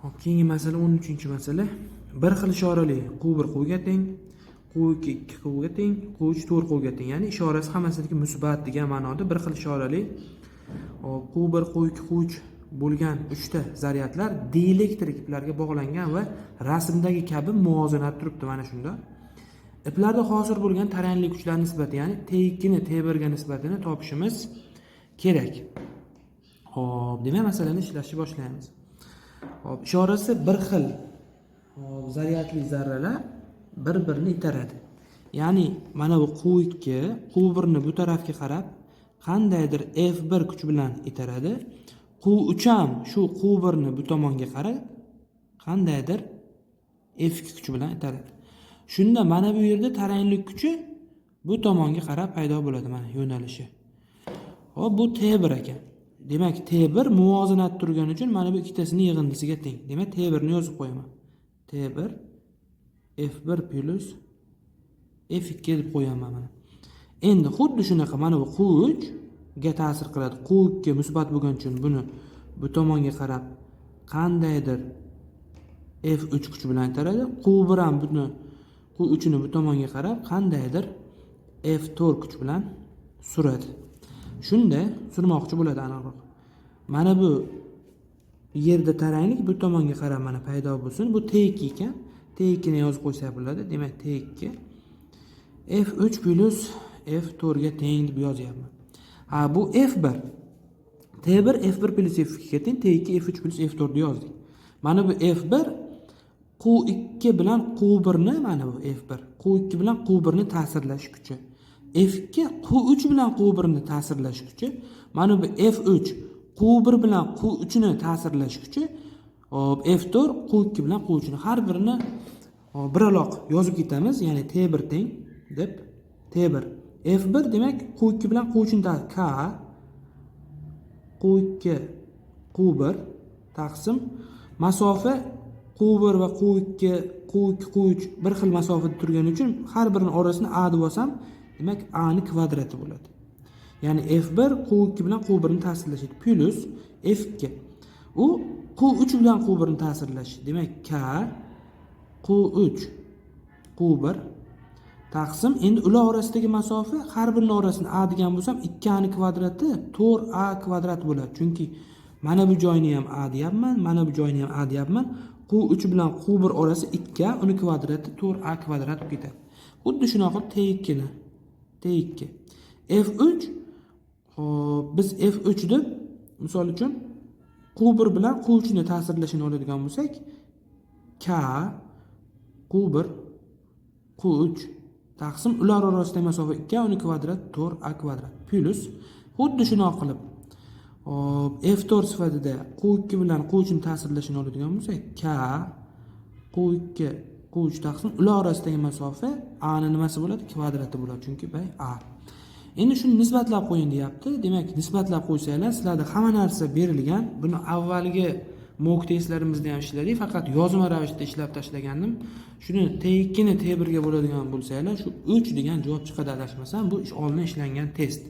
Hop, keyingi masala 13-masala. Bir xil ishorali q1 q-ga teng, q2 2 q-ga teng, q3 4 q-ga teng. Ya'ni ishorasi hammasidagi musbat degan ma'noda bir xil ishorali q1 q2 q3 bo'lgan 3 ta zaryadlar dielektrik iplarga bog'langan va rasmdagi kabi muvozanat turibdi mana shunda. Iplarda hosil bo'lgan taranli kuchlar nisbati, ya'ni T2 ni T1 ga nisbatini topishimiz kerak. Xo'p, demak masalani ishlashni boshlaymiz. Hop, ishorasi bir xil zaryadli zarralar bir-birini itaradi. Ya'ni mana bu Q2, Q1 ni bu tarafga qarab qandaydir F1 kuch bilan itaradi. Q3 ham shu Q1 ni bu tomonga qarab qandaydir F2 kuch bilan itaradi. Shunda mana bu yerda taranglik kuchi bu tomonga qarab paydo bo'ladi, mana yo'nalishi. Hop, bu T1 ekan. Demak, T1 muvozanat turgani uchun mana bu ikkitasini yig'indisiga teng. Demak, T1 ni yozib qo'yaman. T1 F1 plus F2 deb qo'yaman mana. Endi xuddi shunaqa mana bu Q3 ga ta'sir qiladi. Q2 musbat bo'lgani uchun buni bu tomonga qarab qandaydir F3 kuch bilan itaradi. Q1 ham buni Q3 ni bu tomonga qarab qandaydir F4 kuch bilan suradi. Shunda surmoqchi bo'ladi aniqroq. Mana bu yerda taranglik bu tomonga qarab mana paydo bo'lsin. Bu T2 ekan. T2 ni yozib qo'ysak bo'ladi. Demak, T2 F3 plus F4 ga teng deb yozyapman. Ha, bu F1. T1 F1 plus F2 ga teng, T2 F3 plus F4 deb yozdik. Mana bu F1 Q2 bilan Q1 ni, mana bu F1 Q2 bilan Q1 ni ta'sirlash kuchi. F2 Q3 bilan Q1 ni ta'sirlash kuchi. Mana bu F3 Q1 bilan Q3 ni ta'sirlash kuchi. F4 Q2 bilan Q3 ni har birini biraloq yozib ketamiz. Ya'ni T1 teng deb T1 F1 demak Q2 bilan Q3 ni K Q2 Q1 taqsim masofa Q1 va Q2 Q3 bir xil masofada turgani uchun har birining orasini A deb olsam, demak A ni kvadrati bo'ladi. Ya'ni F1 Q2 bilan Q1 ni ta'sirlashadi plus F2. U Q3 bilan Q1 ni ta'sirlashi. Demak K Q3 Q1 taqsim endi ular orasidagi masofa har birining orasini A degan bo'lsam 2A ni kvadrati 4A kvadrat bo'ladi. Chunki mana bu joyni ham A deyapman, mana bu joyni ham A deyapman. Q3 bilan Q1 orasi 2A, uni kvadrati 4A kvadrat bo'lib ketadi. Xuddi shunaqa T2 ni. T2. F3 biz F3 deb misol uchun Q1 bilan Q3 ni ta'sirlashini oladigan bo'lsak, K Q1 Q3 taqsim ular orasidagi masofa 2A, uni kvadrat 4A kvadrat plus xuddi shunaqa qilib F4 sifatida Q2 bilan Q3 ni ta'sirlashini oladigan bo'lsak, K Q2 Q3 taqsim ular orasidagi masofa A ni nimasi bo'ladi? Kvadrati bo'ladi, chunki bay A. Endi shuni nisbatlab qo'ying deyapti. Demak, nisbatlab qo'ysanglar, sizlarda hamma narsa berilgan. Buni avvalgi mock testlarimizda ham ishladik, faqat yozma ravishda ishlab tashlagandim. Shuni T2 ni T1 ga bo'ladigan bo'lsanglar, shu 3 degan javob chiqadi adashmasam. Bu oldin ishlangan test.